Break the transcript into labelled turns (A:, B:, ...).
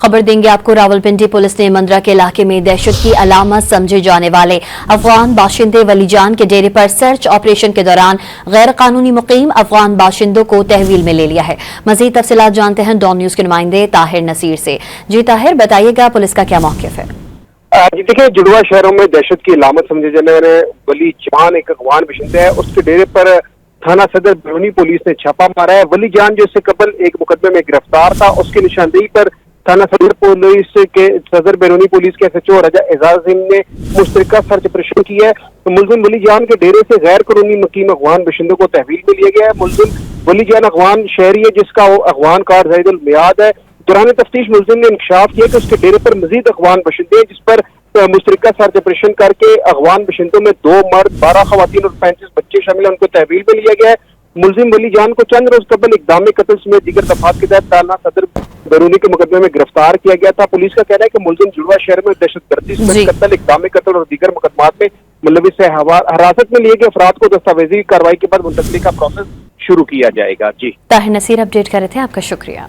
A: खबर देंगे आपको। रावलपिंडी पुलिस ने मंदरा के इलाके में दहशत की अलामत समझे जाने वाले अफगान बाशिंदे वली जान के डेरे पर सर्च ऑपरेशन के दौरान गैर कानूनी मुकीम अफगान बाशिंदों को तहवील में ले लिया है। मजीद तफसीलात जानते हैं डॉन न्यूज के नुमाइंदे ताहिर नसीर से। जी ताहिर, बताइएगा पुलिस का क्या मौक़िफ़ है?
B: जी देखिए, जुड़वा शहरों में दहशत की अलामत समझे जाने वाले वली जान एक अफगान बाशिंदा है, उसके डेरे पर थाना सदर बैरूनी पुलिस ने छापा मारा है। वली जान जो इससे कबल एक मुकदमे में गिरफ्तार था, उसकी निशानदेही पर थाना सदर पुलिस के सदर बैरूनी पुलिस के SHO रजा एजाज ने मुश्तरका सर्च ऑपरेशन किया है। तो मुलजिम वली जान के डेरे से गैर कानूनी मुकीम अफगान बाशिंदों को तहवील में लिया गया है। मुलजिम वली जान अफगान शहरी है, जिसका अफगान कार्ड ज़ाइदुल मियाद है। दौरान तफ्तीश मुलजिम ने इंकशाफ किया कि उसके डेरे पर मजीद अफगान बाशिंदे हैं, जिस पर मुश्तरका सर्च ऑपरेशन करके अफगान बाशिंदों में 2 मर्द, 12 खवातीन और 35 बच्चे शामिल हैं, उनको तहवील में लिया गया है। मुलजिम वली जान को चंद रोज कबल इक़दाम कत्ल समेत दीगर दफात के तहत थाना सदर बैरूनी के मुकदमे में गिरफ्तार किया गया था। पुलिस का कहना है कि मुलजिम जुड़वा शहर में दहशतगर्दी समेत कत्ल, इक़दाम कत्ल और दीगर मुकदमात में मुलविस है। हिरासत में लिए गए अफराद को दस्तावेजी कार्रवाई के बाद मुंतकली का प्रोसेस शुरू किया जाएगा। जी
A: ताहिर नसीर अपडेट कर रहे थे, आपका शुक्रिया।